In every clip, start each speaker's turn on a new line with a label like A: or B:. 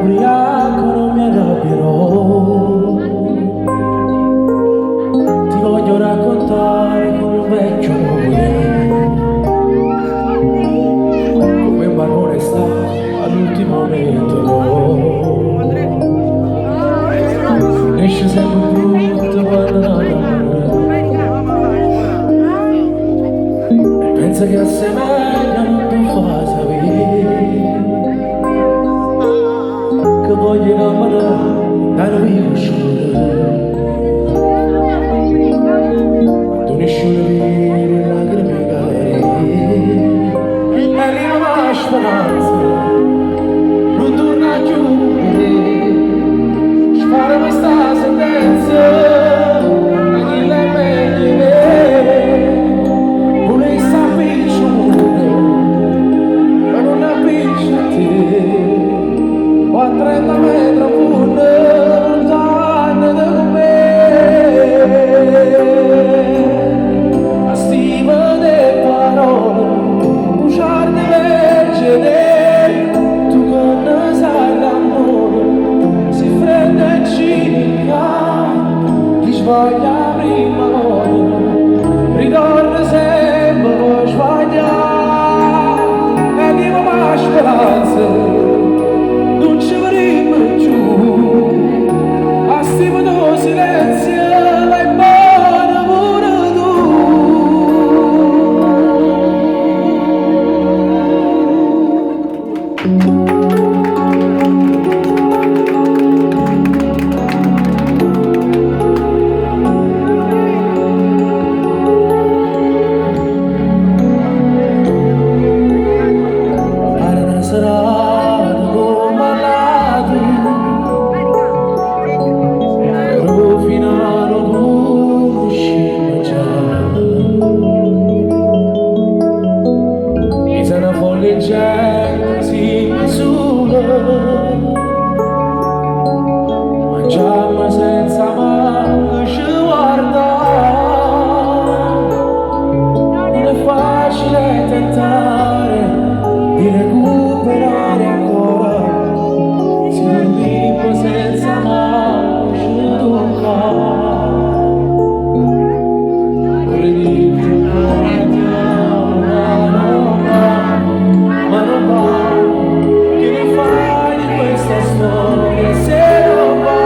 A: ubriaco non mi arrabbierò. Ti voglio raccontare come un vecchio come un barone sta all'ultimo metro. Esce sempre brutto quando e pensa che a se meglio non ti fa sapere che voglio camminare da noi cosciuto. Tu ne sciuri lacrime care e lì non ha speranza, non torna più. Spara questa sentenza e chi le meglio vuole sapere ma non capisce a te. Ho a 30 metri lontano da me, a stima delle parole bugiarde leggere. Tu che ne sai l'amore si frega e cinica, chi sbaglia prima volta ritorna sempre poi sbagliare. E dico ma speranza non ci vorremmo più, a stima del silenzio vai buona pure tu. Para una serata come malato, ero fino a non uscire già. Mi sarà folle gente si misura, mangiamo senza manco guardare. Non è facile tentare di recuperare ancora, si vive senza manco toccare. Vorrei dirti ma non va, che ne fai di questa storia se non va?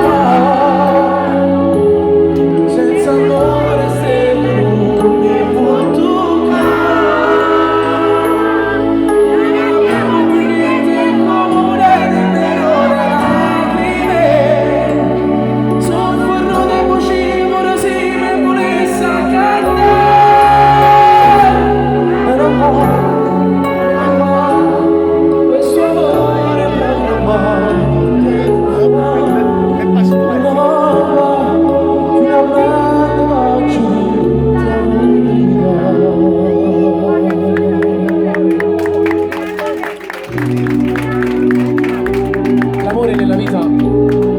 A: Senza amore sempre non mi può toccare. Niente comune di melone lacrime, sono quello del cucino si mi volesse accadere. E non va, questo amore non va, finalmente va giunta via. L'amore nella vita è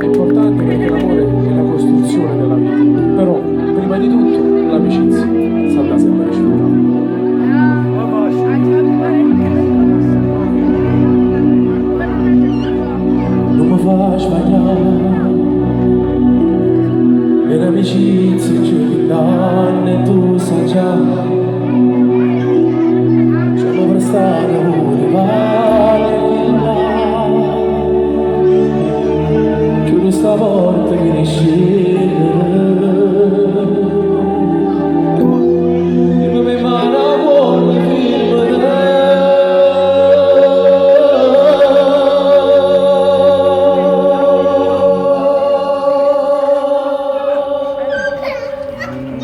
A: importante perché l'amore è la costruzione della vita, però prima di tutto l'amicizia sarà sempre rispettata. Non mi fa sbagliare, le amicizie ci danno e tu sai già, ci hanno prestato un chiudo sta porta che ne scende. Dimmi me mano vuole firma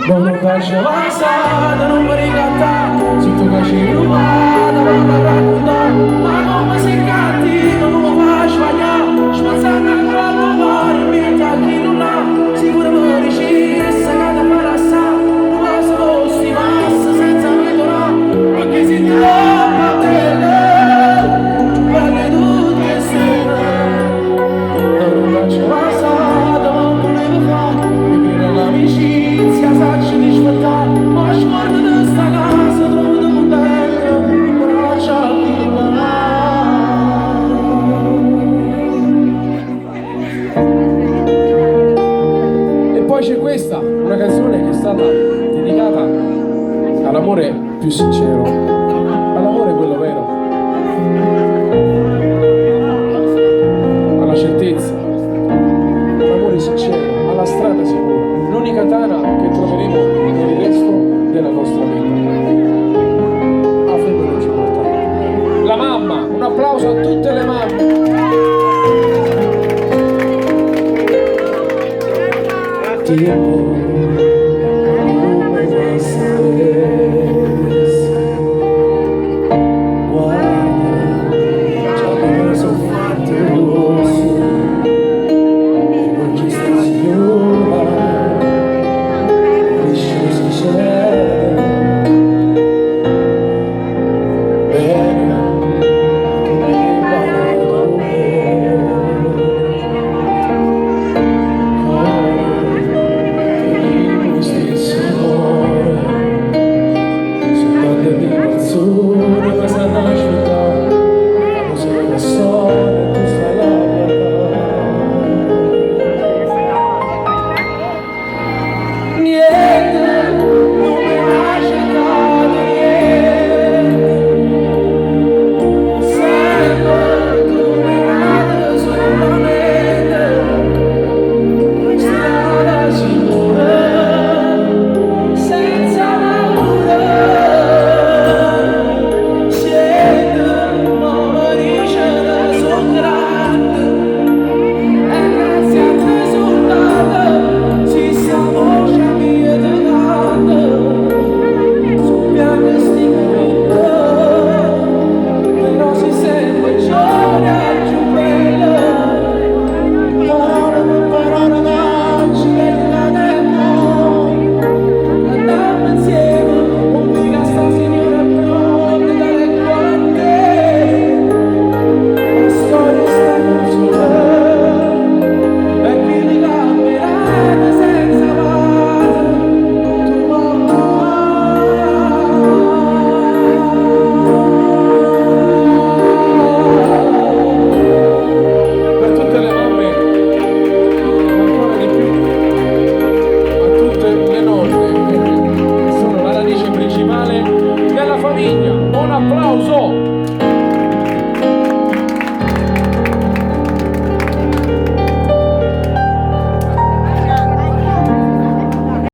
A: non faccio avanzata, non mi ricatta, se tu caci rubata, non mi racconta, ma non mi sei cattivo, non mi fa sbagliare, spazzando ancora al cuore, mi tagli non ha, sicuro mi riuscisse, che da fare assai, non posso posti, passa senza me tornare, anche se ti va bene, guarda tutte sere, non faccio avanzata, non volevo fare, mi credo l'amicizia, sacci rispettare, ma sguardo di sta casa, trovo di modello, braccia una canzone che è stata dedicata all'amore più sincero, all'amore quello vero, alla certezza, all'amore sincero, alla strada sicura, l'unica tana che troveremo per il resto della nostra vita. La mamma, un applauso a tutte le mamme. Ti